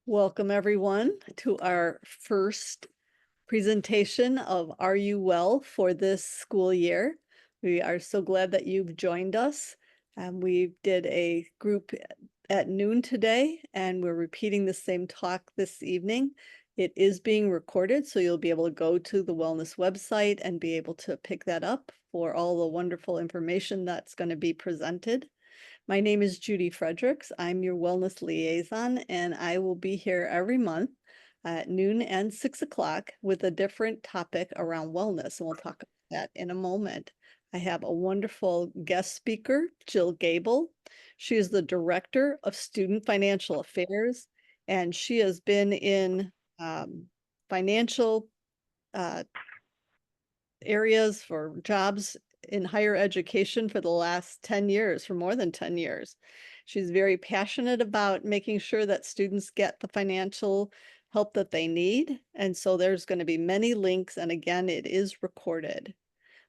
Welcome, everyone, to our first presentation of Are You Well for this school year. We are so glad that you've joined us. We did a group at noon today, and we're repeating the same talk this evening. It is being recorded, so you'll be able to go to the wellness website and be able to pick that up for all the wonderful information that's going to be presented. My name is Judy Fredericks. I'm your wellness liaison, and I will be here every month at noon and 6 o'clock with a different topic around wellness, and we'll talk about that in a moment. I have a wonderful guest speaker, Jill Gable. She is the Director of Student Financial Affairs, and she has been in financial areas for jobs in higher education for the last 10 years, for more than 10 years. She's very passionate about making sure that students get the financial help that they need. And so there's going to be many links. And again, it is recorded.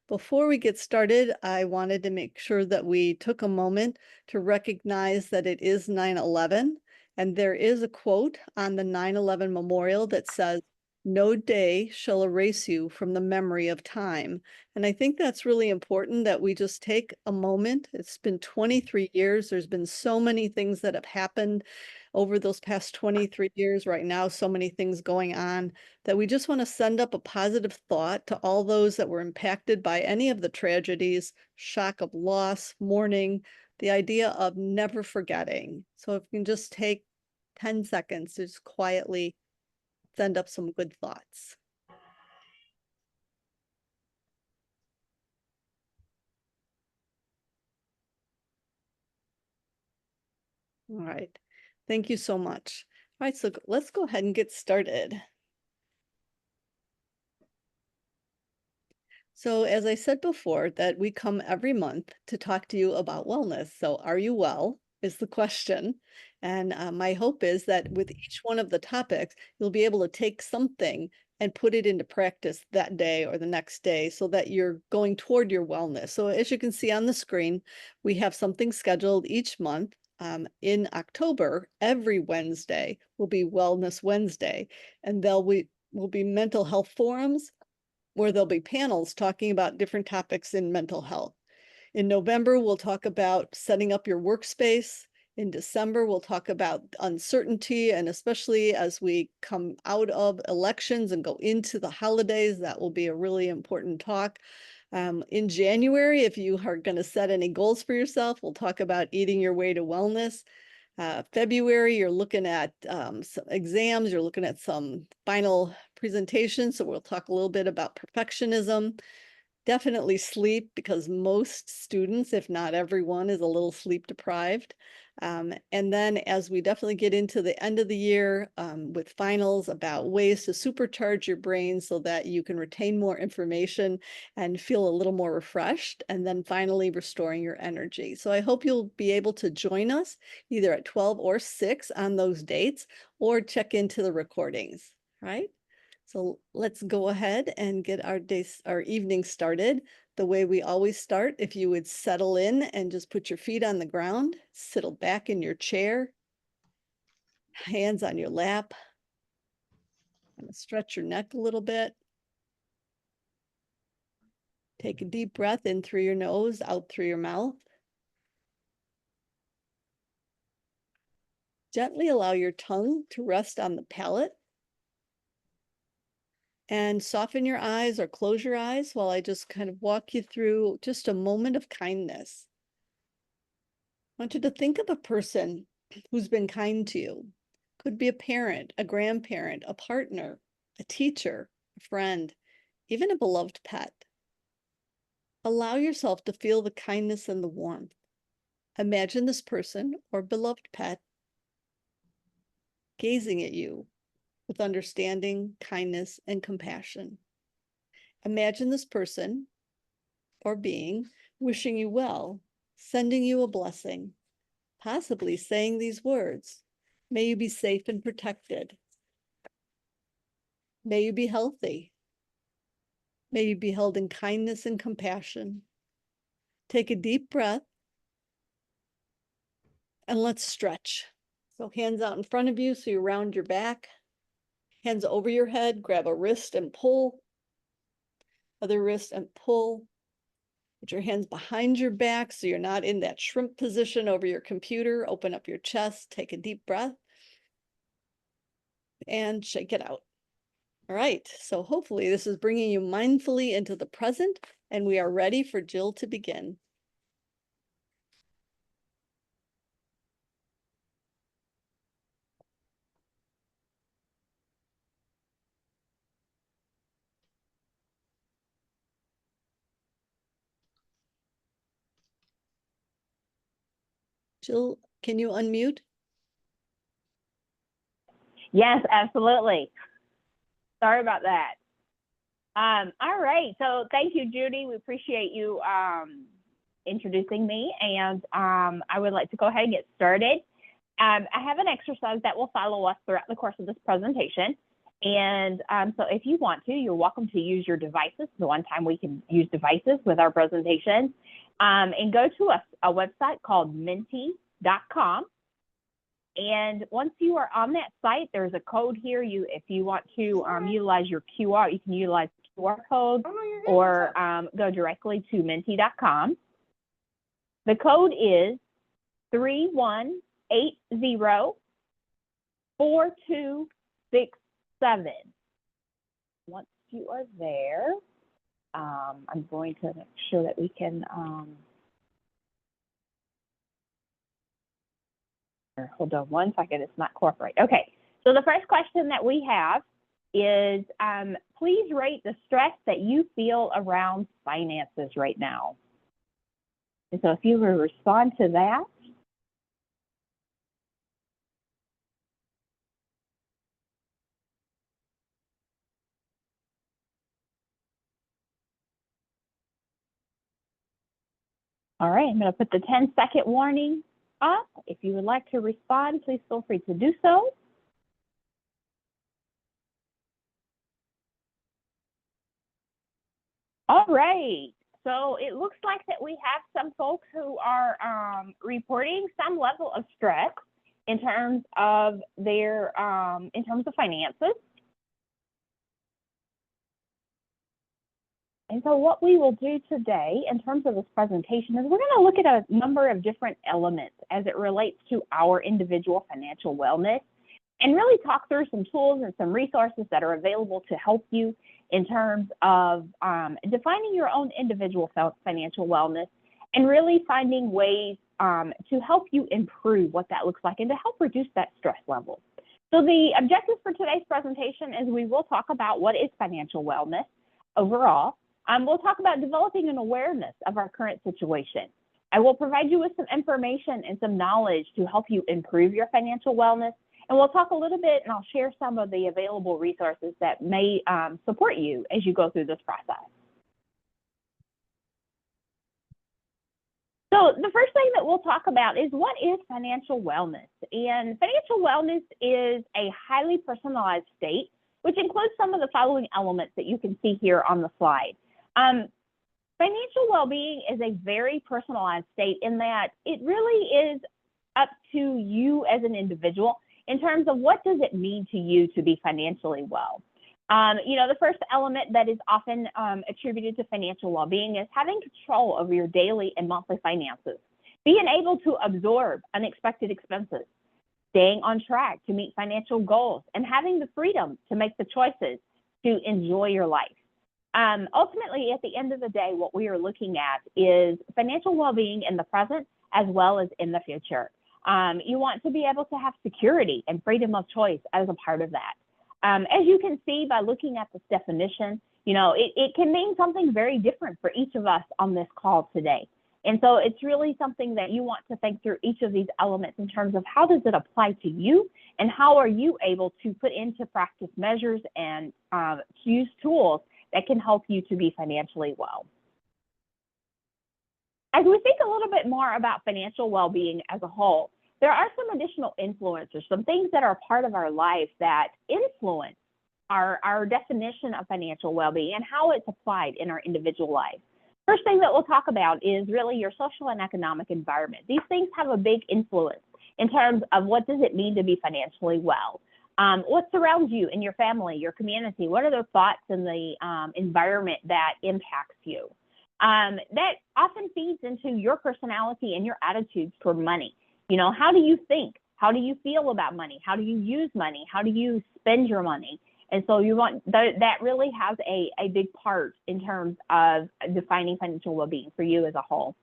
Before we get started, I wanted to make sure that we took a moment to recognize that it is 9/11. And there is a quote on the 9/11 memorial that says, "No day shall erase you from the memory of time." And I think that's really important that we just take a moment. It's been 23 years. There's been so many things that have happened over those past 23 years. Right now, so many things going on that we just want to send up a positive thought to all those that were impacted by any of the tragedies, shock of loss, mourning, the idea of never forgetting. So if you can just take 10 seconds to just quietly send up some good thoughts. All right. Thank you so much. All right, so let's go ahead and get started. So as I said before, that we come every month to talk to you about wellness. So are you well is the question. And my hope is that with each one of the topics, you'll be able to take something and put it into practice that day or the next day so that you're going toward your wellness. So as you can see on the screen, we have something scheduled each month. In October, every Wednesday will be Wellness Wednesday, and will be mental health forums where there'll be panels talking about different topics in mental health. In November, we'll talk about setting up your workspace. In December, we'll talk about uncertainty, and especially as we come out of elections and go into the holidays, that will be a really important talk. In January, if you are going to set any goals for yourself, we'll talk about eating your way to wellness. February, you're looking at some exams, you're looking at some final presentations. So we'll talk a little bit about perfectionism. Definitely sleep, because most students, if not everyone, is a little sleep deprived. And then as we definitely get into the end of the year with finals, about ways to supercharge your brain so that you can retain more information and feel a little more refreshed. And then finally, restoring your energy. So I hope you'll be able to join us either at 12 or 6 on those dates, or check into the recordings, right? So let's go ahead and get our evening started the way we always start. If you would settle in and just put your feet on the ground, settle back in your chair, hands on your lap, and stretch your neck a little bit. Take a deep breath in through your nose, out through your mouth. Gently allow your tongue to rest on the palate. And soften your eyes or close your eyes while I just kind of walk you through just a moment of kindness. I want you to think of a person who's been kind to you. Could be a parent, a grandparent, a partner, a teacher, a friend, even a beloved pet. Allow yourself to feel the kindness and the warmth. Imagine this person or beloved pet gazing at you with understanding, kindness, and compassion. Imagine this person or being wishing you well, sending you a blessing, possibly saying these words: "May you be safe and protected. May you be healthy. May you be held in kindness and compassion." Take a deep breath and let's stretch. So hands out in front of you so you round your back. Hands over your head, grab a wrist and pull. Other wrist and pull. Put your hands behind your back so you're not in that shrimp position over your computer. Open up your chest, take a deep breath, and shake it out. All right, so hopefully this is bringing you mindfully into the present, and we are ready for Jill to begin. Jill, can you unmute? Yes, absolutely. Sorry about that. All right. So thank you, Judy. We appreciate you introducing me. And I would like to go ahead and get started. I have an exercise that will follow us throughout the course of this presentation. And so if you want to, you're welcome to use your devices. The one time we can use devices with our presentation. And go to a website called menti.com. And once you are on that site, there's a code here. If you want to utilize your QR, you can utilize the QR code or go directly to menti.com. The code is 31804267. Once you are there, I'm going to make sure that we can hold on one second, it's not cooperate. Okay, so the first question that we have is, please rate the stress that you feel around finances right now. And so if you will respond to that. All right, I'm going to put the 10-second warning up. If you would like to respond, please feel free to do so. All right, so it looks like that we have some folks who are reporting some level of stress in terms of their, in terms of finances. And so what we will do today in terms of this presentation is we're going to look at a number of different elements as it relates to our individual financial wellness and really talk through some tools and some resources that are available to help you in terms of defining your own individual financial wellness and really finding ways to help you improve what that looks like and to help reduce that stress level. So the objective for today's presentation is we will talk about what is financial wellness overall. We'll talk about developing an awareness of our current situation. I will provide you with some information and some knowledge to help you improve your financial wellness. And we'll talk a little bit, and I'll share some of the available resources that may support you as you go through this process. So the first thing that we'll talk about is what is financial wellness? And financial wellness is a highly personalized state, which includes some of the following elements that you can see here on the slide. Financial well-being is a very personalized state in that it really is up to you as an individual in terms of what does it mean to you to be financially well. You know, the first element that is often attributed to financial well-being is having control over your daily and monthly finances, being able to absorb unexpected expenses, staying on track to meet financial goals, and having the freedom to make the choices to enjoy your life. Ultimately, at the end of the day, what we are looking at is financial well-being in the present as well as in the future. You want to be able to have security and freedom of choice as a part of that. As you can see by looking at this definition, you know, it can mean something very different for each of us on this call today. And so it's really something that you want to think through each of these elements in terms of how does it apply to you and how are you able to put into practice measures and use tools that can help you to be financially well. As we think a little bit more about financial well-being as a whole, there are some additional influencers, some things that are part of our life that influence our definition of financial well-being and how it's applied in our individual life. First thing that we'll talk about is really your social and economic environment. These things have a big influence in terms of what does it mean to be financially well. What surrounds you in your family, your community? What are the thoughts in the environment that impacts you? That often feeds into your personality and your attitudes toward money. You know, how do you think? How do you feel about money? How do you use money? How do you spend your money? And so you want that really has a big part in terms of defining financial well-being for you as a whole.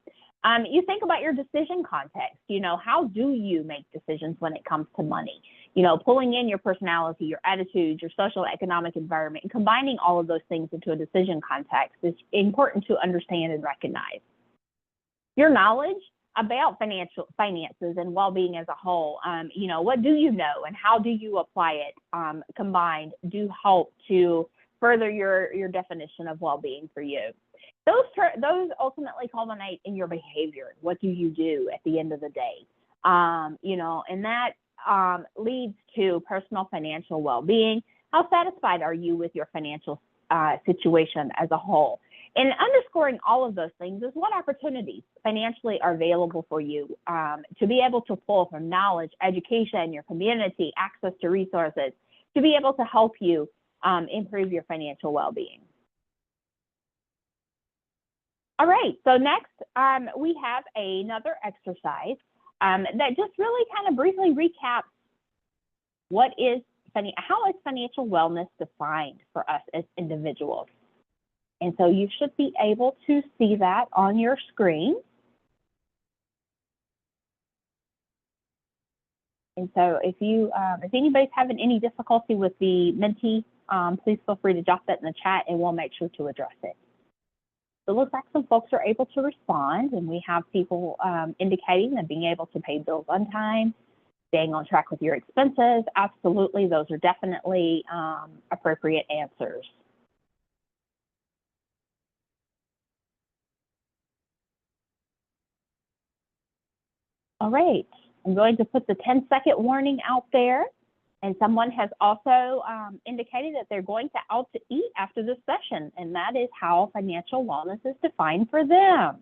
You think about your decision context. You know, how do you make decisions when it comes to money? You know, pulling in your personality, your attitudes, your social economic environment, and combining all of those things into a decision context is important to understand and recognize. Your knowledge about finances and well-being as a whole, you know, what do you know and how do you apply it combined do help to further your definition of well-being for you. Those ultimately culminate in your behavior. What do you do at the end of the day? You know, and that leads to personal financial well-being. How satisfied are you with your financial situation as a whole? And underscoring all of those things is what opportunities financially are available for you to be able to pull from knowledge, education, your community, access to resources, to be able to help you improve your financial well-being. All right, so next we have another exercise that just really kind of briefly recaps how is financial wellness defined for us as individuals. And so you should be able to see that on your screen. And so if anybody's having any difficulty with the Menti, please feel free to drop that in the chat and we'll make sure to address it. So it looks like some folks are able to respond, and we have people indicating that being able to pay bills on time, staying on track with your expenses. Absolutely, those are definitely appropriate answers. All right, I'm going to put the 10-second warning out there. And someone has also indicated that they're going out to eat after this session, and that is how financial wellness is defined for them.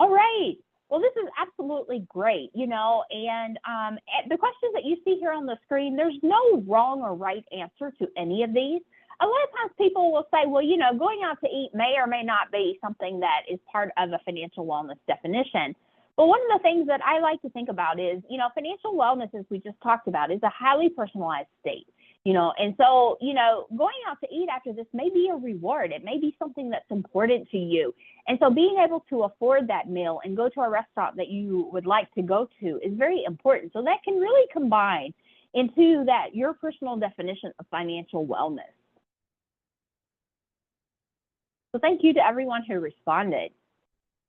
All right. Well, this is absolutely great, you know, and the questions that you see here on the screen, there's no wrong or right answer to any of these. A lot of times people will say, well, you know, going out to eat may or may not be something that is part of a financial wellness definition. But one of the things that I like to think about is, you know, financial wellness, as we just talked about, is a highly personalized state, you know, and so, you know, going out to eat after this may be a reward. It may be something that's important to you. And so being able to afford that meal and go to a restaurant that you would like to go to is very important. So that can really combine into that, your personal definition of financial wellness. So thank you to everyone who responded.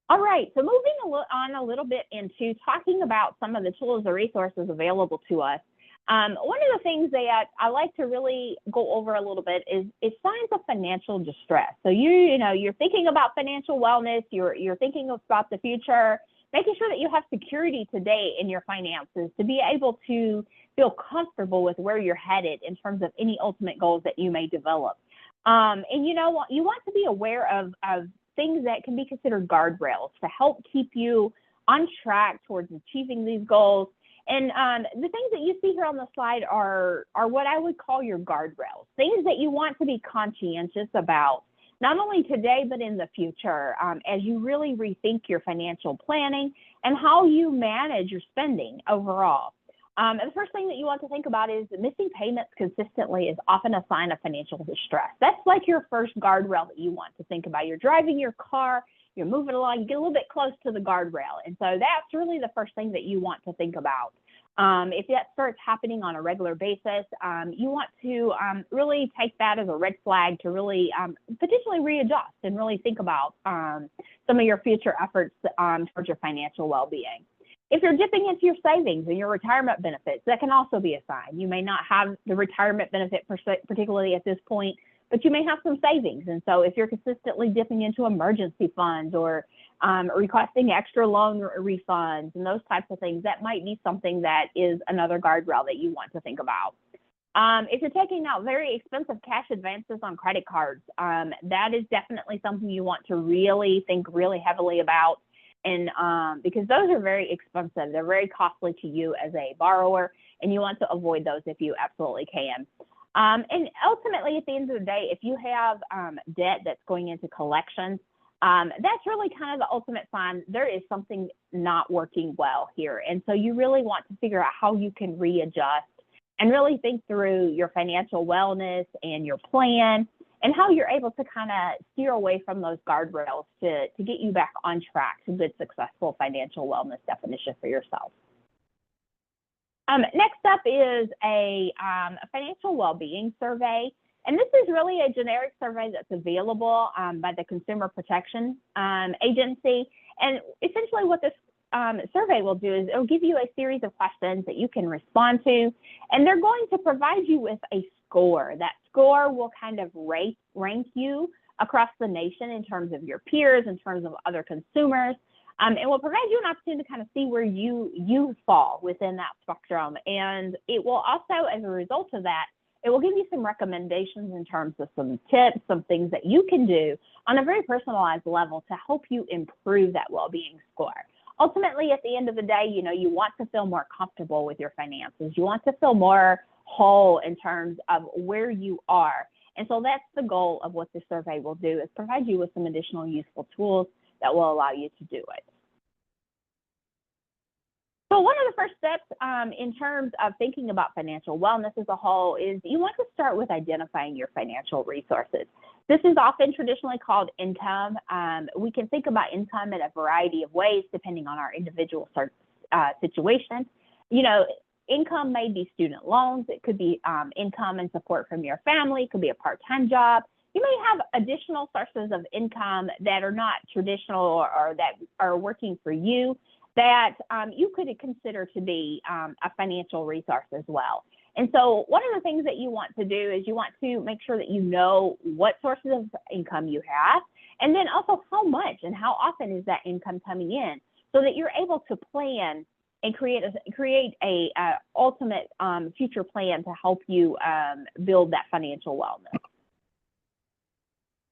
All right, so moving on a little bit into talking about some of the tools or resources available to us. One of the things that I like to really go over a little bit is signs of financial distress. So you know, you're thinking about financial wellness, you're thinking about the future, making sure that you have security today in your finances to be able to feel comfortable with where you're headed in terms of any ultimate goals that you may develop. And you know, you want to be aware of things that can be considered guardrails to help keep you on track towards achieving these goals. And the things that you see here on the slide are what I would call your guardrails, things that you want to be conscientious about, not only today, but in the future, as you really rethink your financial planning and how you manage your spending overall. And the first thing that you want to think about is missing payments consistently is often a sign of financial distress. That's like your first guardrail that you want to think about. You're driving your car, you're moving along, you get a little bit close to the guardrail. And so that's really the first thing that you want to think about. If that starts happening on a regular basis, you want to really take that as a red flag to really potentially readjust and really think about some of your future efforts towards your financial well-being. If you're dipping into your savings and your retirement benefits, that can also be a sign. You may not have the retirement benefit particularly at this point, but you may have some savings. And so if you're consistently dipping into emergency funds or requesting extra loan refunds and those types of things, that might be something that is another guardrail that you want to think about. If you're taking out very expensive cash advances on credit cards, that is definitely something you want to really think really heavily about. and because those are very expensive. They're very costly to you as a borrower, and you want to avoid those if you absolutely can. And ultimately, at the end of the day, if you have debt that's going into collections, that's really kind of the ultimate sign there is something not working well here. And so you really want to figure out how you can readjust and really think through your financial wellness and your plan and how you're able to kind of steer away from those guardrails to get you back on track to good, successful financial wellness definition for yourself. Next up is a financial well-being survey. And this is really a generic survey that's available by the Consumer Protection Agency. And essentially what this survey will do is it'll give you a series of questions that you can respond to, and they're going to provide you with a score. That score will kind of rank you across the nation in terms of your peers, in terms of other consumers. It will provide you an opportunity to kind of see where you fall within that spectrum. And it will also, as a result of that, it will give you some recommendations in terms of some tips, some things that you can do on a very personalized level to help you improve that well-being score. Ultimately, at the end of the day, you know, you want to feel more comfortable with your finances. You want to feel more whole in terms of where you are. And so that's the goal of what this survey will do, is provide you with some additional useful tools that will allow you to do it. So one of the first steps in terms of thinking about financial wellness as a whole is you want to start with identifying your financial resources. This is often traditionally called income. We can think about income in a variety of ways depending on our individual situation. You know, income may be student loans. It could be income and support from your family. It could be a part-time job. You may have additional sources of income that are not traditional or that are working for you that you could consider to be a financial resource as well. And so one of the things that you want to do is you want to make sure that you know what sources of income you have, and then also how much and how often is that income coming in, so that you're able to plan and create a ultimate future plan to help you build that financial wellness.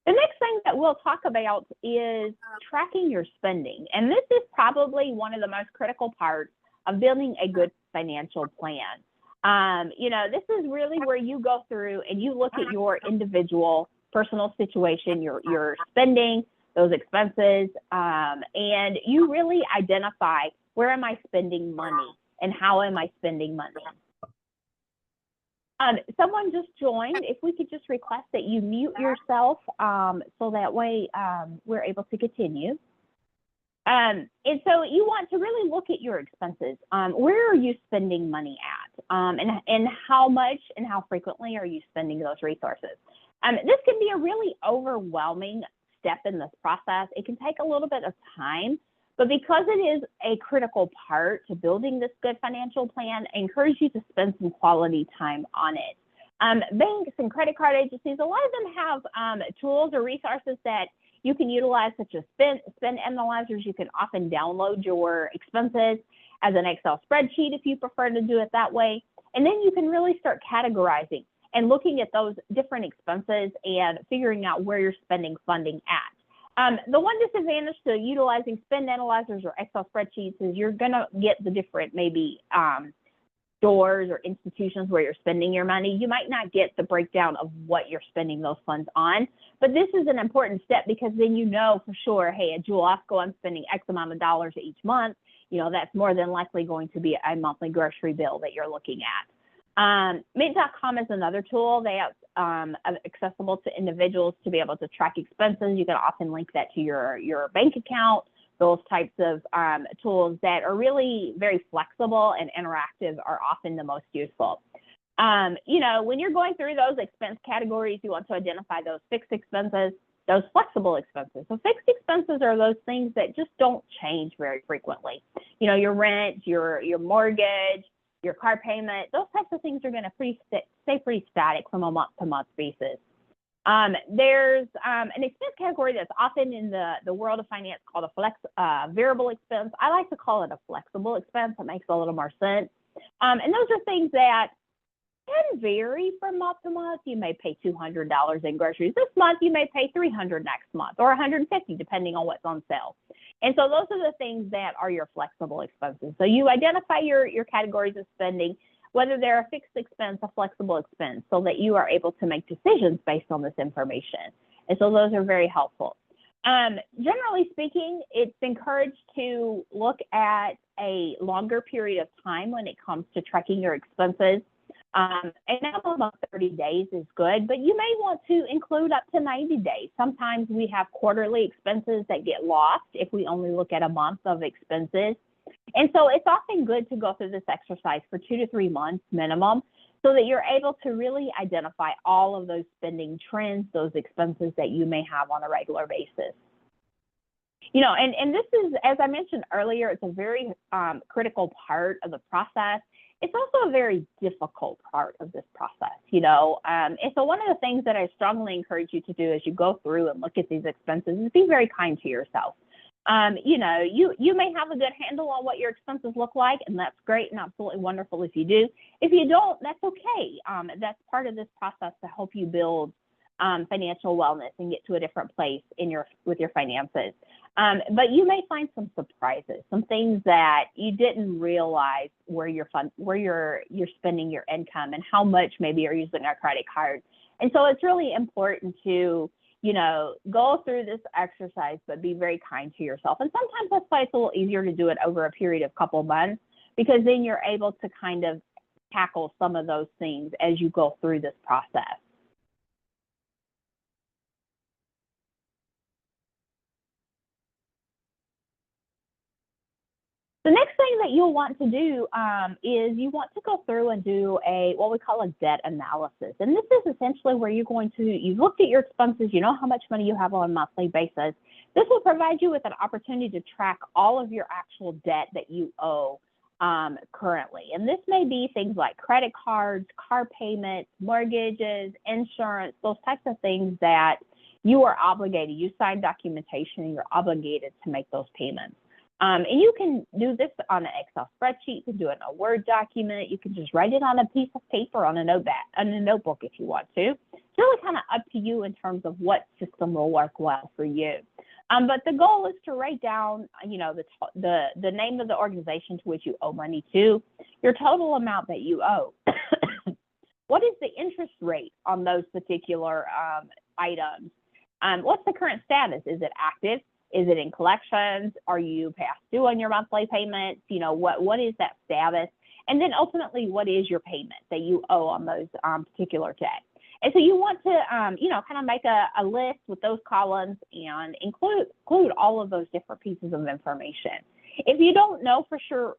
The next thing that we'll talk about is tracking your spending. And this is probably one of the most critical parts of building a good financial plan. You know, this is really where you go through and you look at your individual personal situation, your spending, those expenses, and you really identify, where am I spending money and how am I spending money? Someone just joined. If we could just request that you mute yourself so that way we're able to continue. And so you want to really look at your expenses. Where are you spending money at? And how much and how frequently are you spending those resources? This can be a really overwhelming step in this process. It can take a little bit of time, but because it is a critical part to building this good financial plan, I encourage you to spend some quality time on it. Banks and credit card agencies, a lot of them have tools or resources that you can utilize, such as spend analyzers. You can often download your expenses as an Excel spreadsheet if you prefer to do it that way. And then you can really start categorizing and looking at those different expenses and figuring out where you're spending funding at. The one disadvantage to utilizing spend analyzers or Excel spreadsheets is you're going to get the different maybe stores or institutions where you're spending your money. You might not get the breakdown of what you're spending those funds on, but this is an important step because then you know for sure, hey, at Jewel Osco, I'm spending X amount of dollars each month. You know, that's more than likely going to be a monthly grocery bill that you're looking at. Mint.com is another tool. They have accessible to individuals to be able to track expenses. You can often link that to your bank account. Those types of tools that are really very flexible and interactive are often the most useful. You know, when you're going through those expense categories, you want to identify those fixed expenses, those flexible expenses. So fixed expenses are those things that just don't change very frequently. You know, your rent, your mortgage, your car payment, those types of things are going to stay pretty static from a month-to-month basis. There's an expense category that's often in the world of finance called a variable expense. I like to call it a flexible expense. It makes a little more sense. And those are things that can vary from month to month. You may pay $200 in groceries this month. You may pay $300 next month, or $150 depending on what's on sale. And so those are the things that are your flexible expenses. So you identify your categories of spending, whether they're a fixed expense, a flexible expense, so that you are able to make decisions based on this information. And so those are very helpful. Generally speaking, it's encouraged to look at a longer period of time when it comes to tracking your expenses. A minimum of 30 days is good, but you may want to include up to 90 days. Sometimes we have quarterly expenses that get lost if we only look at a month of expenses. And so it's often good to go through this exercise for 2 to 3 months minimum, so that you're able to really identify all of those spending trends, those expenses that you may have on a regular basis. You know, and this is, as I mentioned earlier, it's a very critical part of the process. It's also a very difficult part of this process, you know. And so one of the things that I strongly encourage you to do as you go through and look at these expenses is be very kind to yourself. You know, you may have a good handle on what your expenses look like, and that's great and absolutely wonderful if you do. If you don't, that's okay. That's part of this process to help you build financial wellness and get to a different place with your finances. But you may find some surprises, some things that you didn't realize where you're spending your income and how much maybe you're using a credit card. And so it's really important to, you know, go through this exercise, but be very kind to yourself. And sometimes that's why it's a little easier to do it over a period of couple months, because then you're able to kind of tackle some of those things as you go through this process. The next thing that you'll want to do is you want to go through and do what we call a debt analysis. And this is essentially where you've looked at your expenses, you know how much money you have on a monthly basis. This will provide you with an opportunity to track all of your actual debt that you owe currently. And this may be things like credit cards, car payments, mortgages, insurance, those types of things that you are obligated. You sign documentation and you're obligated to make those payments. And you can do this on an Excel spreadsheet. You can do it in a Word document. You can just write it on a piece of paper on a notebook if you want to. It's really kind of up to you in terms of what system will work well for you. But the goal is to write down, you know, the name of the organization to which you owe money to, your total amount that you owe. What is the interest rate on those particular items? What's the current status? Is it active? Is it in collections? Are you past due on your monthly payments? You know, what is that status? And then ultimately, what is your payment that you owe on those particular debts? And so you want to, you know, kind of make a list with those columns and include all of those different pieces of information. If you don't know for sure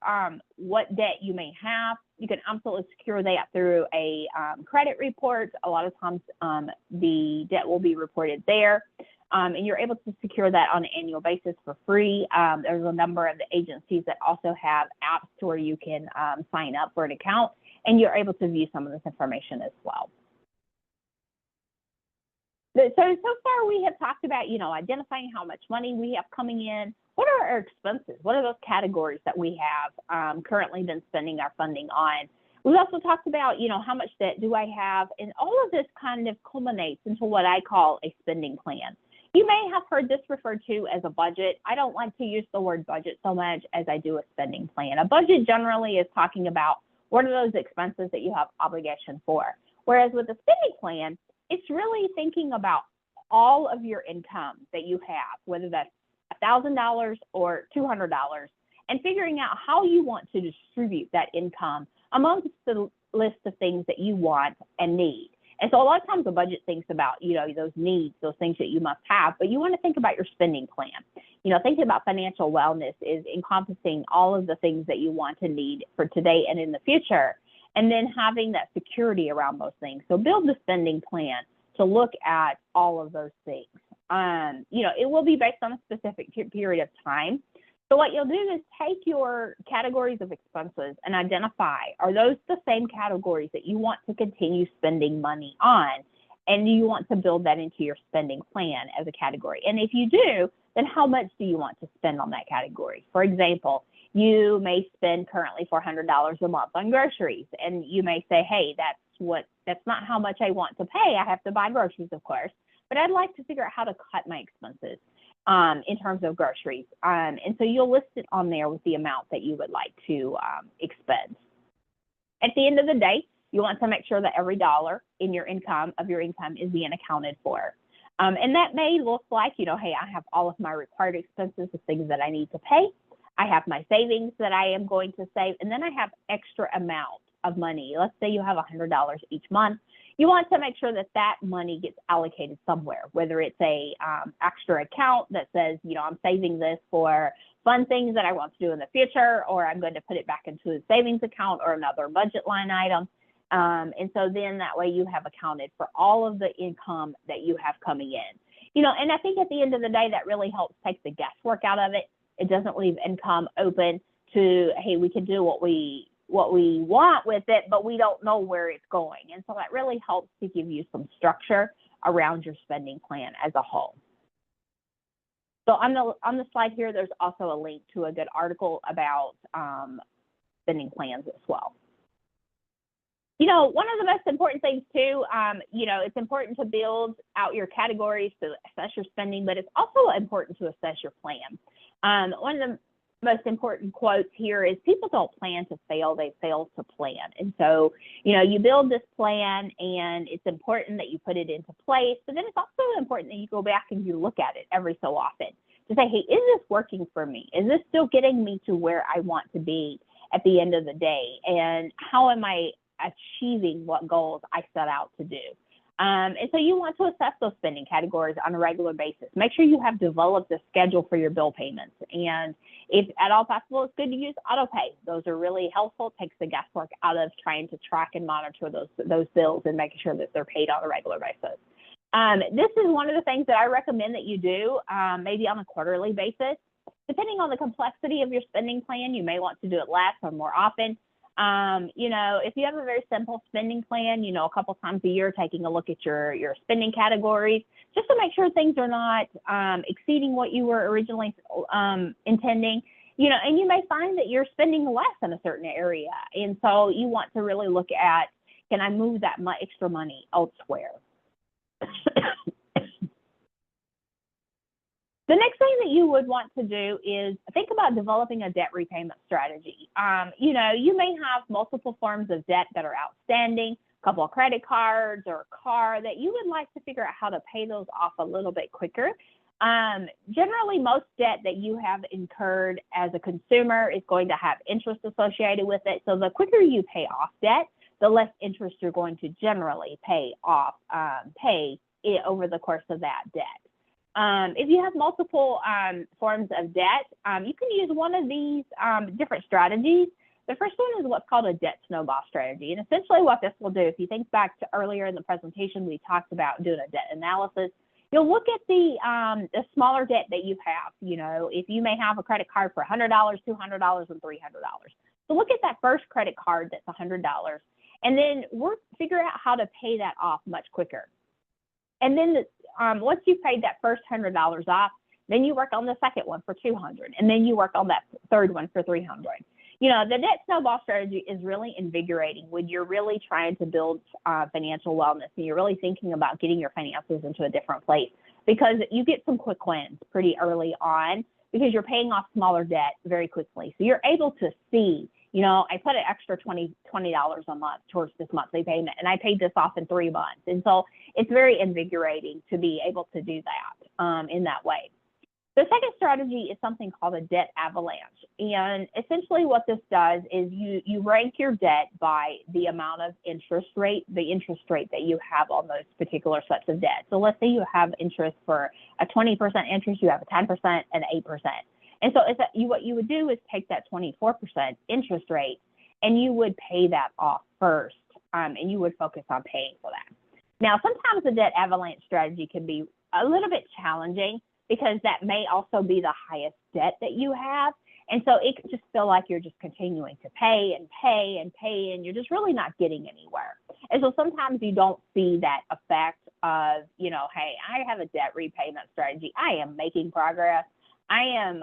what debt you may have, you can absolutely secure that through a credit report. A lot of times the debt will be reported there. And you're able to secure that on an annual basis for free. There's a number of the agencies that also have apps where you can sign up for an account, and you're able to view some of this information as well. So far we have talked about, you know, identifying how much money we have coming in. What are our expenses? What are those categories that we have currently been spending our funding on? We've also talked about, you know, how much debt do I have? And all of this kind of culminates into what I call a spending plan. You may have heard this referred to as a budget. I don't like to use the word budget so much as I do a spending plan. A budget generally is talking about what are those expenses that you have obligation for. Whereas with a spending plan, it's really thinking about all of your income that you have, whether that's $1,000 or $200, and figuring out how you want to distribute that income amongst the list of things that you want and need. And so a lot of times the budget thinks about, you know, those needs, those things that you must have, but you want to think about your spending plan. You know, thinking about financial wellness is encompassing all of the things that you want to need for today and in the future, and then having that security around those things. So build the spending plan to look at all of those things. You know, it will be based on a specific period of time. So what you'll do is take your categories of expenses and identify, are those the same categories that you want to continue spending money on? And you want to build that into your spending plan as a category. And if you do, then how much do you want to spend on that category? For example, you may spend currently $400 a month on groceries, and you may say, hey, that's not how much I want to pay. I have to buy groceries, of course, but I'd like to figure out how to cut my expenses. in terms of groceries. And so you'll list it on there with the amount that you would like to expend. At the end of the day, you want to make sure that every dollar in your income is being accounted for. And that may look like, hey, I have all of my required expenses, the things that I need to pay. I have my savings that I am going to save, and then I have extra amount of money. Let's say you have $100 each month. You want to make sure that that money gets allocated somewhere, whether it's a extra account that says, I'm saving this for fun things that I want to do in the future, or I'm going to put it back into a savings account or another budget line item. And so then that way you have accounted for all of the income that you have coming in. And I think at the end of the day, that really helps take the guesswork out of it. It doesn't leave income open to, hey, we can do what we want with it, but we don't know where it's going. And so that really helps to give you some structure around your spending plan as a whole. So on the slide here, there's also a link to a good article about spending plans as well. One of the most important things too, it's important to build out your categories to assess your spending, but it's also important to assess your plan. One of the most important quotes here is people don't plan to fail, they fail to plan. And so, you build this plan and it's important that you put it into place, but then it's also important that you go back and you look at it every so often to say, hey, is this working for me? Is this still getting me to where I want to be at the end of the day? And how am I achieving what goals I set out to do? And so you want to assess those spending categories on a regular basis. Make sure you have developed a schedule for your bill payments. And if at all possible, it's good to use AutoPay. Those are really helpful. It takes the guesswork out of trying to track and monitor those bills and making sure that they're paid on a regular basis. This is one of the things that I recommend that you do, maybe on a quarterly basis. Depending on the complexity of your spending plan, you may want to do it less or more often. If you have a very simple spending plan, a couple times a year, taking a look at your spending categories, just to make sure things are not exceeding what you were originally intending, and you may find that you're spending less in a certain area. And so you want to really look at, can I move that extra money elsewhere? The next thing that you would want to do is think about developing a debt repayment strategy. You may have multiple forms of debt that are outstanding, a couple of credit cards or a car that you would like to figure out how to pay those off a little bit quicker. Generally, most debt that you have incurred as a consumer is going to have interest associated with it. So the quicker you pay off debt, the less interest you're going to generally pay over the course of that debt. If you have multiple forms of debt, you can use one of these different strategies. The first one is what's called a debt snowball strategy. And essentially what this will do, if you think back to earlier in the presentation, we talked about doing a debt analysis. You'll look at the smaller debt that you have. If you may have a credit card for $100, $200, and $300. So look at that first credit card that's $100, and then figure out how to pay that off much quicker. And then once you've paid that first $100 off, then you work on the second one for $200, and then you work on that third one for $300. The debt snowball strategy is really invigorating when you're really trying to build financial wellness and you're really thinking about getting your finances into a different place, because you get some quick wins pretty early on because you're paying off smaller debt very quickly. So you're able to see, I put an extra $20 a month towards this monthly payment, and I paid this off in 3 months. And so it's very invigorating to be able to do that in that way. The second strategy is something called a debt avalanche. And essentially what this does is you rank your debt by the amount of interest rate that you have on those particular sets of debt. So let's say you have interest for a 20% interest, you have a 10% and 8%. And so what you would do is take that 24% interest rate and you would pay that off first, and you would focus on paying for that. Now, sometimes the debt avalanche strategy can be a little bit challenging because that may also be the highest debt that you have. And so it can just feel like you're just continuing to pay and pay and pay, and you're just really not getting anywhere. And so sometimes you don't see that effect of, hey, I have a debt repayment strategy. I am making progress. I am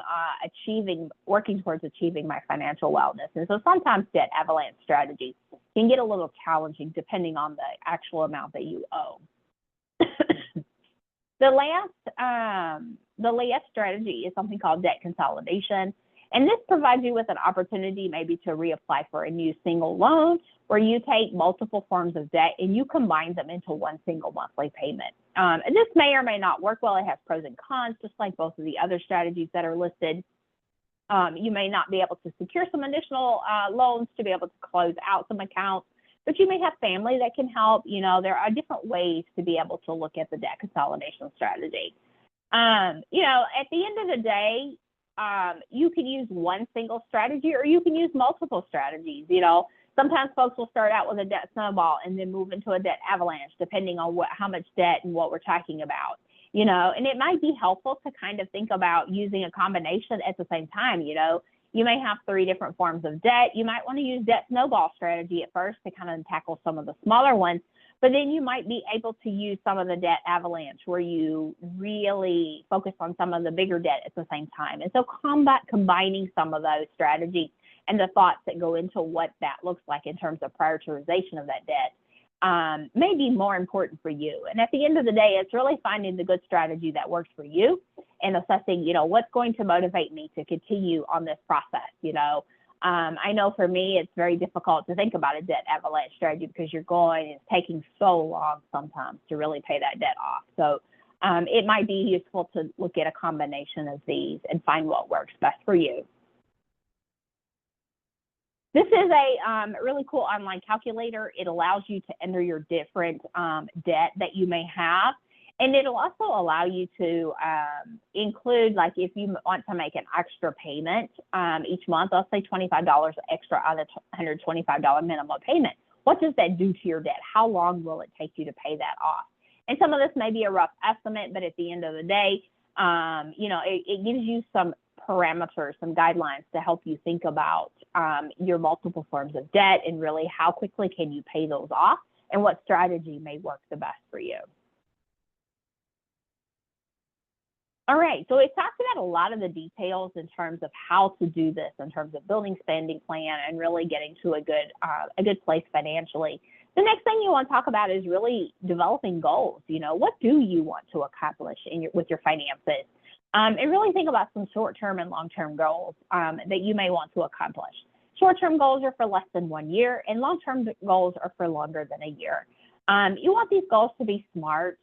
working towards achieving my financial wellness. And so sometimes debt avalanche strategies can get a little challenging depending on the actual amount that you owe. The last the layup strategy is something called debt consolidation. And this provides you with an opportunity maybe to reapply for a new single loan where you take multiple forms of debt and you combine them into one single monthly payment. And this may or may not work well. It has pros and cons, just like both of the other strategies that are listed. You may not be able to secure some additional loans to be able to close out some accounts, but you may have family that can help. You know, there are different ways to be able to look at the debt consolidation strategy. You know, at the end of the day, you can use one single strategy or you can use multiple strategies. You know, sometimes folks will start out with a debt snowball and then move into a debt avalanche, depending on how much debt and what we're talking about. You know, and it might be helpful to kind of think about using a combination at the same time. You know, you may have 3 different forms of debt. You might want to use debt snowball strategy at first to kind of tackle some of the smaller ones, but then you might be able to use some of the debt avalanche where you really focus on some of the bigger debt at the same time. And so combining some of those strategies and the thoughts that go into what that looks like in terms of prioritization of that debt may be more important for you. And at the end of the day, it's really finding the good strategy that works for you and assessing, you know, what's going to motivate me to continue on this process. You know, I know for me, it's very difficult to think about a debt avalanche strategy because it's taking so long sometimes to really pay that debt off. So it might be useful to look at a combination of these and find what works best for you. This is a really cool online calculator. It allows you to enter your different debt that you may have. And it'll also allow you to include, like if you want to make an extra payment each month, let's say $25 extra on a $125 minimum payment. What does that do to your debt? How long will it take you to pay that off? And some of this may be a rough estimate, but at the end of the day, you know, it gives you some parameters, some guidelines to help you think about your multiple forms of debt and really how quickly can you pay those off and what strategy may work the best for you. All right, so it talks about a lot of the details in terms of how to do this, in terms of building spending plan and really getting to a good place financially. The next thing you want to talk about is really developing goals. You know, what do you want to accomplish with your finances? And really think about some short-term and long-term goals that you may want to accomplish. Short-term goals are for less than 1 year, and long-term goals are for longer than a year. You want these goals to be SMART,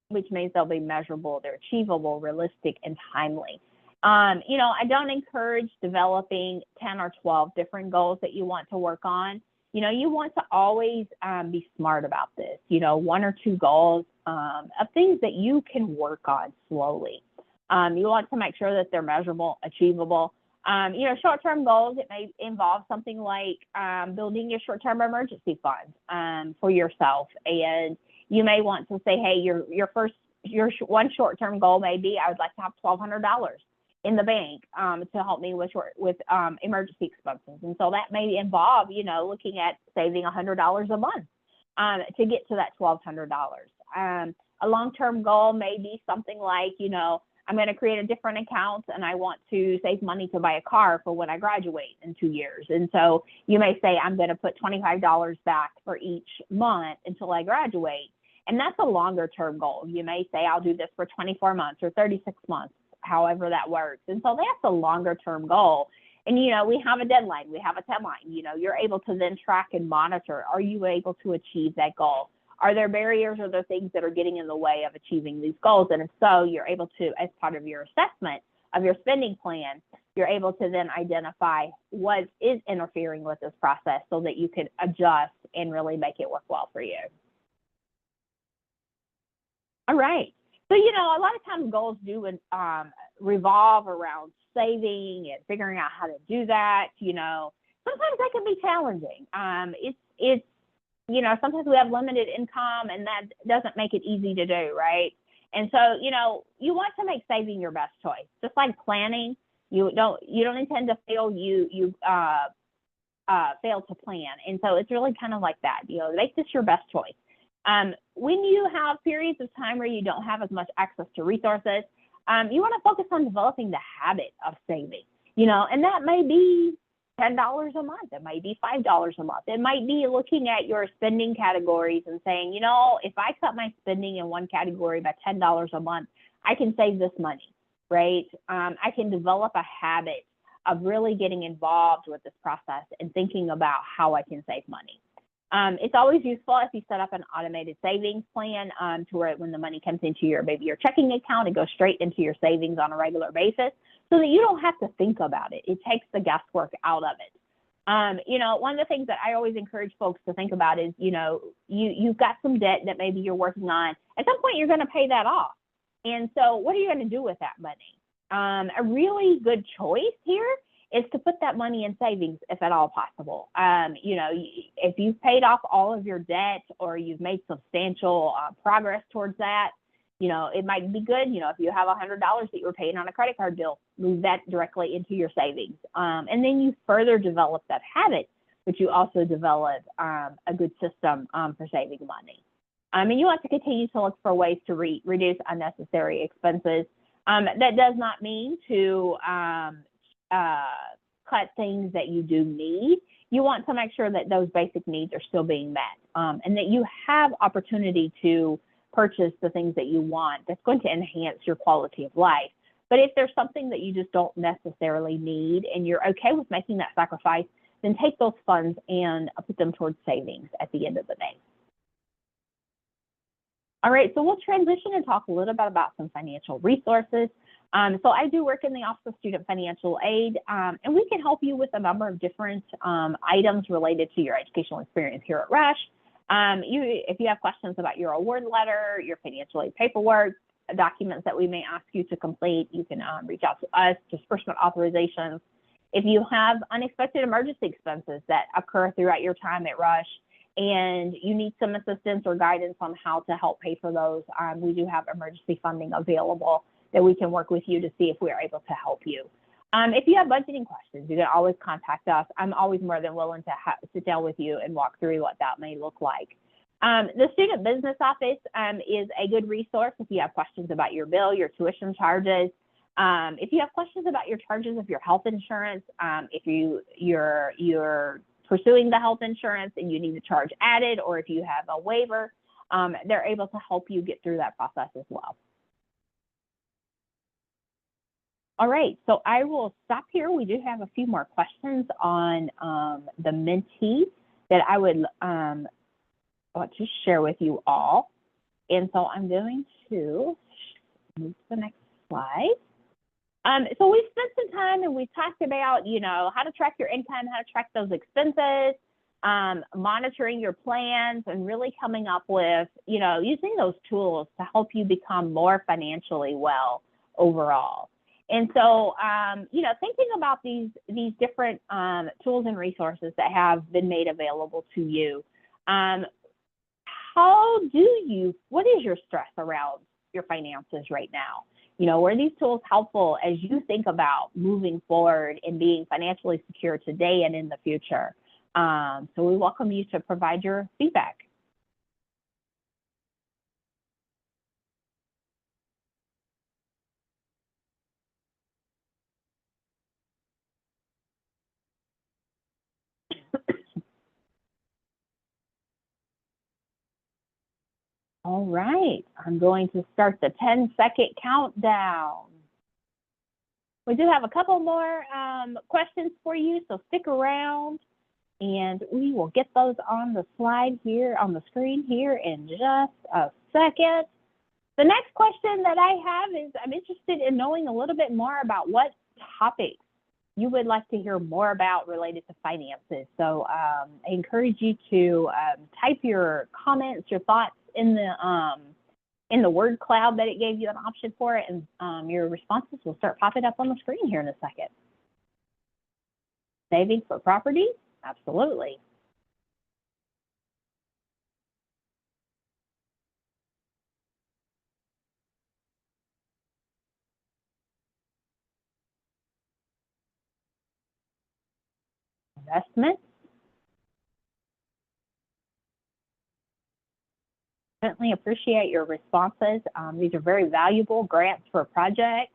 which means they'll be measurable, they're achievable, realistic, and timely. You know, I don't encourage developing 10 or 12 different goals that you want to work on. You know, you want to always be smart about this. You know, 1 or 2 goals of things that you can work on slowly. You want to make sure that they're measurable, achievable. You know, short-term goals, it may involve something like building your short-term emergency fund for yourself. And you may want to say, hey, your one short-term goal may be, I would like to have $1,200 in the bank to help me with emergency expenses. And so that may involve, you know, looking at saving $100 a month to get to that $1,200. A long-term goal may be something like, you know, I'm going to create a different account and I want to save money to buy a car for when I graduate in 2 years. And so you may say, I'm going to put $25 back for each month until I graduate. And that's a longer term goal. You may say, I'll do this for 24 months or 36 months, however that works. And so that's a longer term goal. And, you know, we have a deadline, we have a deadline, you know, you're able to then track and monitor. Are you able to achieve that goal? Are there barriers or are there things that are getting in the way of achieving these goals? And if so, you're able to, as part of your assessment of your spending plan, you're able to then identify what is interfering with this process so that you can adjust and really make it work well for you. All right. So, you know, a lot of times goals do revolve around saving and figuring out how to do that. You know, sometimes that can be challenging. It's you know, sometimes we have limited income and that doesn't make it easy to do, right? And so, you know, you want to make saving your best choice. Just like planning, you don't intend to fail, you fail to plan. And so it's really kind of like that, you know, make this your best choice. When you have periods of time where you don't have as much access to resources, you want to focus on developing the habit of saving, you know, and that may be $10 a month. It might be $5 a month. It might be looking at your spending categories and saying, you know, if I cut my spending in one category by $10 a month, I can save this money, right? I can develop a habit of really getting involved with this process and thinking about how I can save money. It's always useful if you set up an automated savings plan to where when the money comes into maybe your checking account, it goes straight into your savings on a regular basis so that you don't have to think about it. It takes the guesswork out of it. One of the things that I always encourage folks to think about is, you've got some debt that maybe you're working on. At some point, you're going to pay that off. And so what are you going to do with that money? A really good choice here is to put that money in savings if at all possible. If you've paid off all of your debt or you've made substantial progress towards that, it might be good, if you have $100 that you're paying on a credit card bill, move that directly into your savings. And then you further develop that habit, but you also develop a good system for saving money. And you want to continue to look for ways to reduce unnecessary expenses. That does not mean to cut things that you do need. You want to make sure that those basic needs are still being met, and that you have opportunity to purchase the things that you want that's going to enhance your quality of life. But if there's something that you just don't necessarily need and you're okay with making that sacrifice, then take those funds and put them towards savings at the end of the day. All right, so we'll transition and talk a little bit about some financial resources. So I do work in the Office of Student Financial Aid, and we can help you with a number of different items related to your educational experience here at Rush. If you have questions about your award letter, your financial aid paperwork, documents that we may ask you to complete, you can reach out to us, disbursement authorizations. If you have unexpected emergency expenses that occur throughout your time at Rush and you need some assistance or guidance on how to help pay for those, we do have emergency funding available that we can work with you to see if we are able to help you. If you have budgeting questions, you can always contact us. I'm always more than willing to sit down with you and walk through what that may look like. The Student Business Office is a good resource if you have questions about your bill, your tuition charges. If you have questions about your charges of your health insurance, if you're pursuing the health insurance and you need the charge added, or if you have a waiver, they're able to help you get through that process as well. All right, so I will stop here. We do have a few more questions on the mentee that I would want to share with you all. And so I'm going to move to the next slide. So we've spent some time and we've talked about, how to track your income, how to track those expenses, monitoring your plans, and really coming up with, using those tools to help you become more financially well overall. And so, thinking about these different tools and resources that have been made available to you, what is your stress around your finances right now? Were these tools helpful as you think about moving forward and being financially secure today and in the future? So we welcome you to provide your feedback. All right, I'm going to start the 10-second countdown. We do have a couple more questions for you, so stick around and we will get those on the slide here, on the screen here in just a second. The next question that I have is, I'm interested in knowing a little bit more about what topics you would like to hear more about related to finances. So I encourage you to type your comments, your thoughts in the word cloud that it gave you an option for it, and your responses will start popping up on the screen here in a second. Saving for property? Absolutely. Investments? Certainly appreciate your responses. These are very valuable. Grants for projects.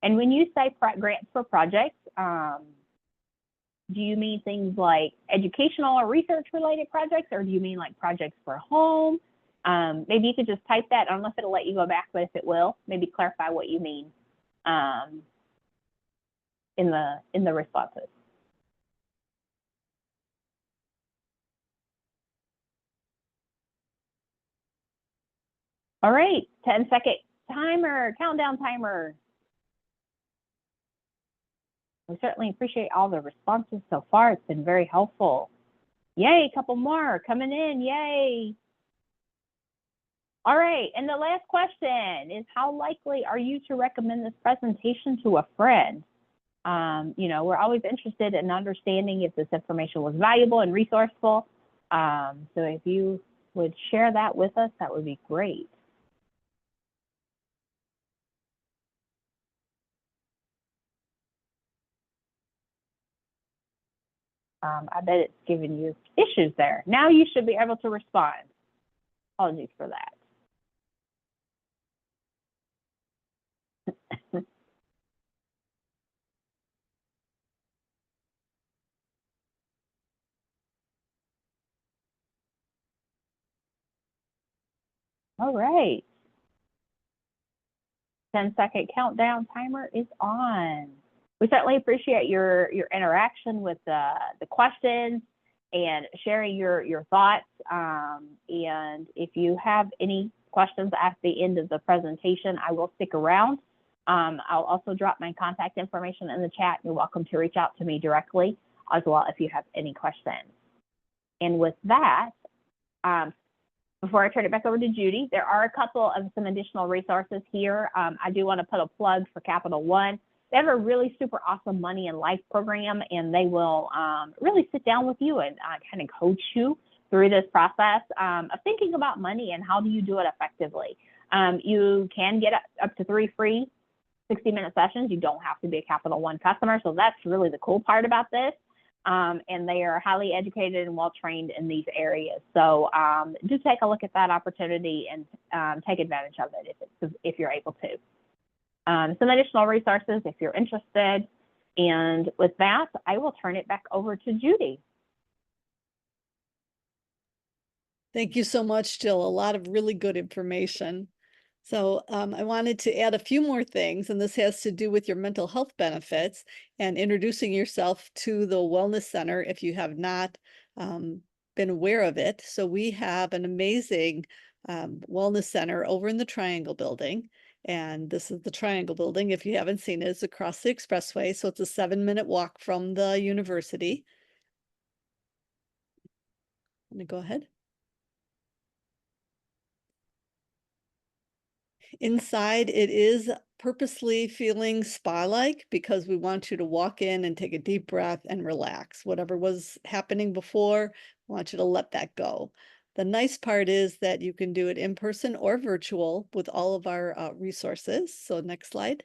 And when you say grants for projects, do you mean things like educational or research related projects, or do you mean like projects for home? Maybe you could just type that. I don't know if it'll let you go back, but if it will, maybe clarify what you mean in the responses. All right, 10-second timer, countdown timer. We certainly appreciate all the responses so far. It's been very helpful. Yay, a couple more coming in, yay. All right, and the last question is, how likely are you to recommend this presentation to a friend? You know, we're always interested in understanding if this information was valuable and resourceful. So if you would share that with us, that would be great. I bet it's giving you issues there. Now you should be able to respond. Apologies for that. All right. 10-second countdown timer is on. We certainly appreciate your interaction with the questions and sharing your thoughts. And if you have any questions at the end of the presentation, I will stick around. I'll also drop my contact information in the chat. You're welcome to reach out to me directly as well if you have any questions. And with that, before I turn it back over to Judy, there are a couple of some additional resources here. I do want to put a plug for Capital One. They have a really super awesome Money and Life program, and they will really sit down with you and kind of coach you through this process of thinking about money and how do you do it effectively. You can get up to 3 free 60-minute sessions. You don't have to be a Capital One customer, so that's really the cool part about this. And they are highly educated and well-trained in these areas. So do take a look at that opportunity and take advantage of it if you're able to. Some additional resources if you're interested. And with that, I will turn it back over to Judy. Thank you so much, Jill. A lot of really good information. So I wanted to add a few more things, and this has to do with your mental health benefits and introducing yourself to the Wellness Center if you have not been aware of it. So we have an amazing Wellness Center over in the Triangle Building. And this is the Triangle Building. If you haven't seen it, it's across the expressway. So it's a 7-minute walk from the university. I'm going to go ahead. Inside, it is purposely feeling spa-like because we want you to walk in and take a deep breath and relax. Whatever was happening before, we want you to let that go. The nice part is that you can do it in person or virtual with all of our resources. So next slide.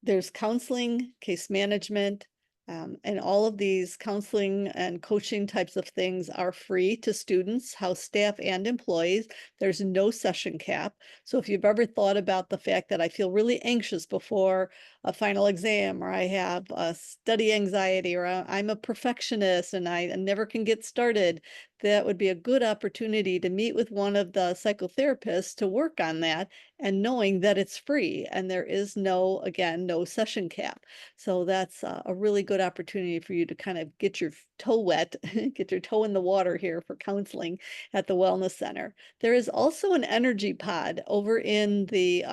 There's counseling, case management, and all of these counseling and coaching types of things are free to students, house staff, and employees. There's no session cap. So if you've ever thought about the fact that I feel really anxious before a final exam, or I have a study anxiety, or I'm a perfectionist and I never can get started, that would be a good opportunity to meet with one of the psychotherapists to work on that, and knowing that it's free and there is no, again, no session cap. So that's a really good opportunity for you to kind of get your toe wet, get your toe in the water here for counseling at the Wellness Center. There is also an energy pod over in the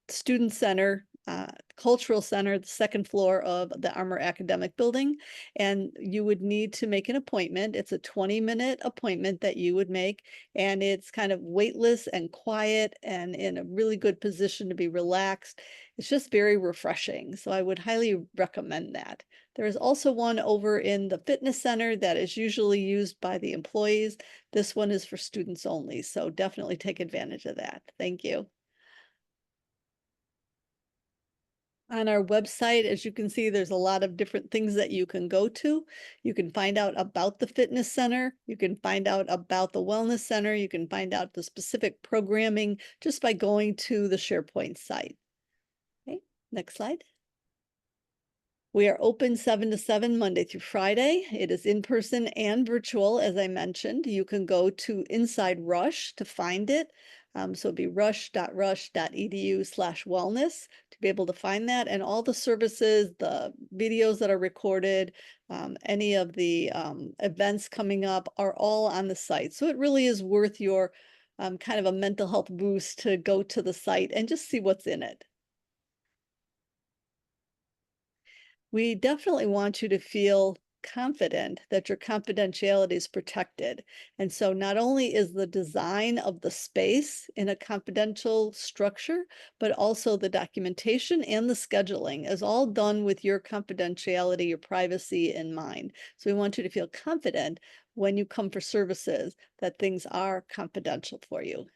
Student Center, Cultural Center, the second floor of the Armour Academic Building, and you would need to make an appointment. It's a 20-minute appointment that you would make, and it's kind of weightless and quiet and in a really good position to be relaxed. It's just very refreshing, so I would highly recommend that. There is also one over in the fitness center that is usually used by the employees. This one is for students only, so definitely take advantage of that. Thank you. On our website, as you can see, there's a lot of different things that you can go to. You can find out about the fitness center. You can find out about the wellness center. You can find out the specific programming just by going to the SharePoint site. Okay, next slide. We are open 7 to 7 Monday through Friday. It is in person and virtual, as I mentioned. You can go to Inside Rush to find it. So it'd be rush.edu/wellness to be able to find that. And all the services, the videos that are recorded, any of the events coming up are all on the site. So it really is worth your kind of a mental health boost to go to the site and just see what's in it. We definitely want you to feel confident that your confidentiality is protected. And so not only is the design of the space in a confidential structure, but also the documentation and the scheduling is all done with your confidentiality, your privacy in mind. So we want you to feel confident when you come for services that things are confidential for you.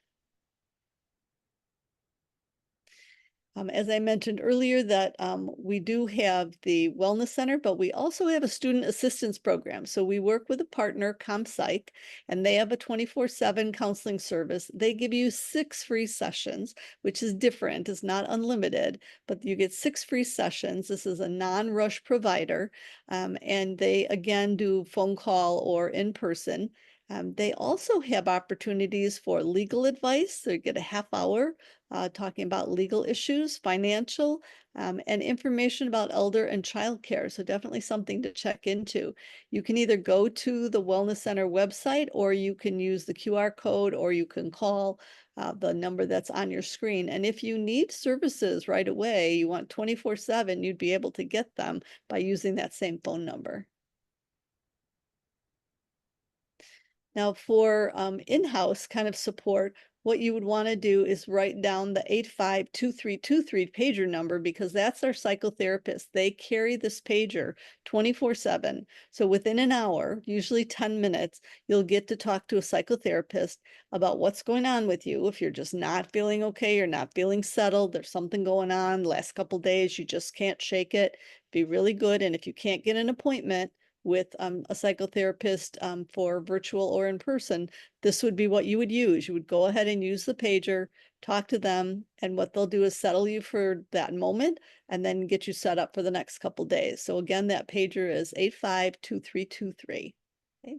As I mentioned earlier, that we do have the Wellness Center, but we also have a student assistance program. So we work with a partner, ComPsych, and they have a 24/7 counseling service. They give you 6 free sessions, which is different, it's not unlimited, but you get 6 free sessions. This is a non-rush provider, and they again do phone call or in person. They also have opportunities for legal advice. So you get a half hour talking about legal issues, financial, and information about elder and child care. So definitely something to check into. You can either go to the Wellness Center website, or you can use the QR code, or you can call the number that's on your screen. And if you need services right away, you want 24/7, you'd be able to get them by using that same phone number. Now for in-house kind of support, what you would want to do is write down the 852323 pager number, because that's our psychotherapist. They carry this pager 24/7. So within an hour, usually 10 minutes, you'll get to talk to a psychotherapist about what's going on with you. If you're just not feeling okay, you're not feeling settled, there's something going on, last couple days, you just can't shake it, be really good. And if you can't get an appointment with a psychotherapist for virtual or in person, this would be what you would use. You would go ahead and use the pager, talk to them, and what they'll do is settle you for that moment and then get you set up for the next couple days. So again, that pager is 852323. Okay.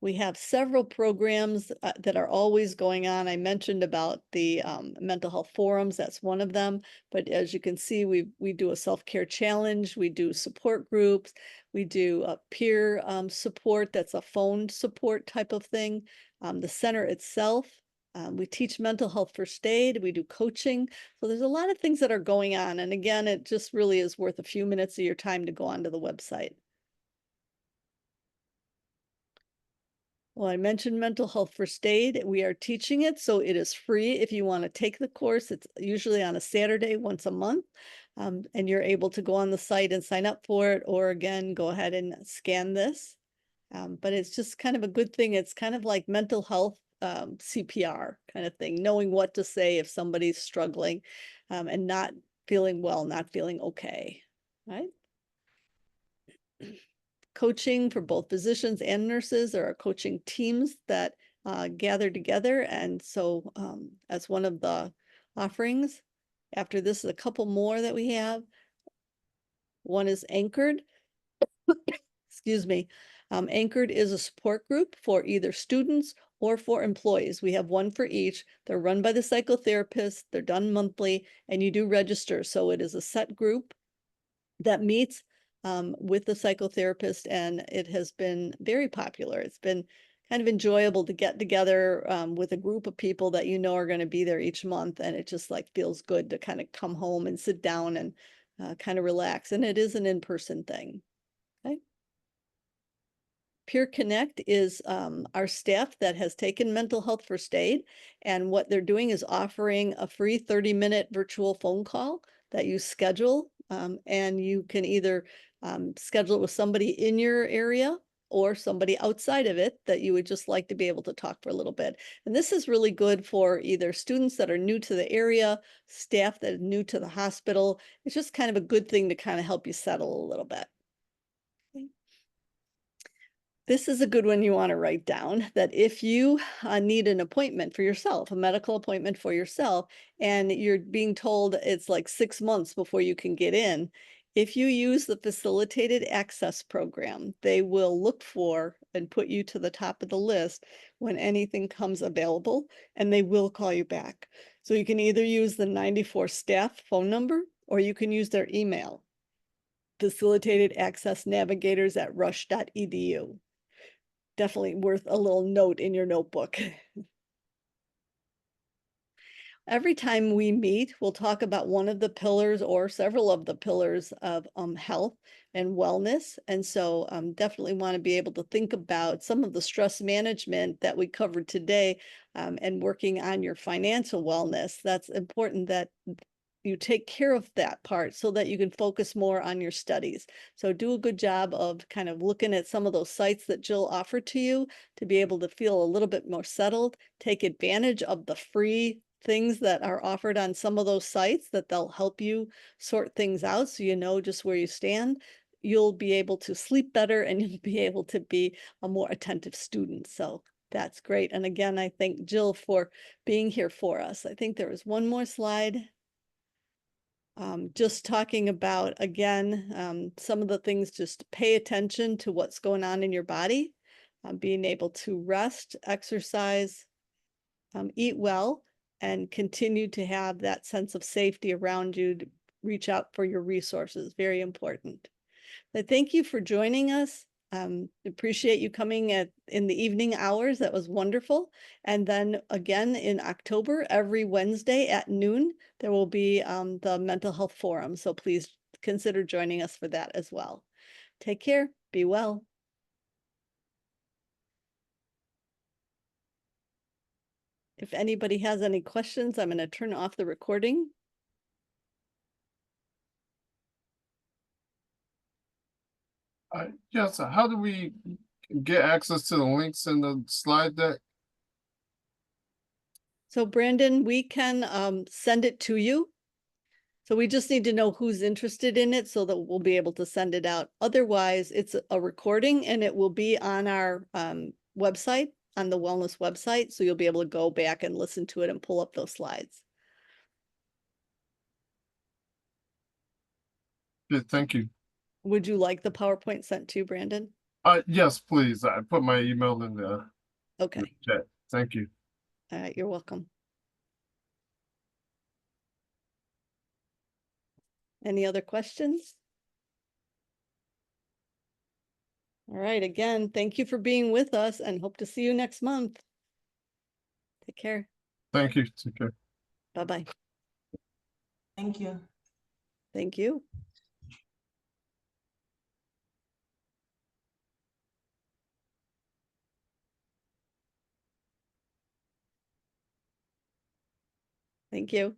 We have several programs that are always going on. I mentioned about the mental health forums. That's one of them. But as you can see, we do a self-care challenge. We do support groups. We do a peer support. That's a phone support type of thing. The center itself, we teach mental health first aid. We do coaching. So there's a lot of things that are going on. And again, it just really is worth a few minutes of your time to go onto the website. Well, I mentioned mental health first aid. We are teaching it, so it is free if you want to take the course. It's usually on a Saturday once a month, and you're able to go on the site and sign up for it, or again, go ahead and scan this. But it's just kind of a good thing. It's kind of like mental health CPR kind of thing, knowing what to say if somebody's struggling and not feeling well, not feeling okay, right? Coaching for both physicians and nurses. There are coaching teams that gather together. And so as one of the offerings, after this is a couple more that we have. One is Anchored. Excuse me. Anchored is a support group for either students or for employees. We have one for each. They're run by the psychotherapist. They're done monthly, and you do register. So it is a set group that meets with the psychotherapist, and it has been very popular. It's been kind of enjoyable to get together with a group of people that you know are going to be there each month, and it just like feels good to kind of come home and sit down and kind of relax. And it is an in-person thing. Okay. Peer Connect is our staff that has taken mental health first aid, and what they're doing is offering a free 30-minute virtual phone call that you schedule, and you can either schedule it with somebody in your area or somebody outside of it that you would just like to be able to talk for a little bit. And this is really good for either students that are new to the area, staff that are new to the hospital. It's just kind of a good thing to kind of help you settle a little bit. Okay. This is a good one you want to write down, that if you need an appointment for yourself, a medical appointment for yourself, and you're being told it's like 6 months before you can get in, if you use the facilitated access program, they will look for and put you to the top of the list when anything comes available, and they will call you back. So you can either use the 94 staff phone number or you can use their email, facilitated access navigators at rush.edu. Definitely worth a little note in your notebook. Every time we meet, we'll talk about one of the pillars or several of the pillars of health and wellness. And so definitely want to be able to think about some of the stress management that we covered today and working on your financial wellness. That's important that you take care of that part so that you can focus more on your studies. So do a good job of kind of looking at some of those sites that Jill offered to you to be able to feel a little bit more settled. Take advantage of the free things that are offered on some of those sites that they'll help you sort things out so you know just where you stand. You'll be able to sleep better and you'll be able to be a more attentive student. So that's great. And again, I thank Jill for being here for us. I think there was one more slide. Just talking about, again, some of the things, just pay attention to what's going on in your body, being able to rest, exercise, eat well, and continue to have that sense of safety around you to reach out for your resources. Very important. But thank you for joining us. Appreciate you coming in the evening hours. That was wonderful. And then again in October, every Wednesday at noon, there will be the Mental Health Forum. So please consider joining us for that as well. Take care. Be well. If anybody has any questions, I'm going to turn off the recording. Yes, how do we get access to the links in the slide deck? So Brandon, we can send it to you. So we just need to know who's interested in it so that we'll be able to send it out. Otherwise, it's a recording and it will be on our website, on the wellness website. So you'll be able to go back and listen to it and pull up those slides. Good, thank you. Would you like the PowerPoint sent to you, Brandon? Yes, please. I put my email in the Okay. chat. Thank you. All right, you're welcome. Any other questions? All right, again, thank you for being with us and hope to see you next month. Take care. Thank you. Take care. Bye-bye. Thank you. Thank you. Thank you.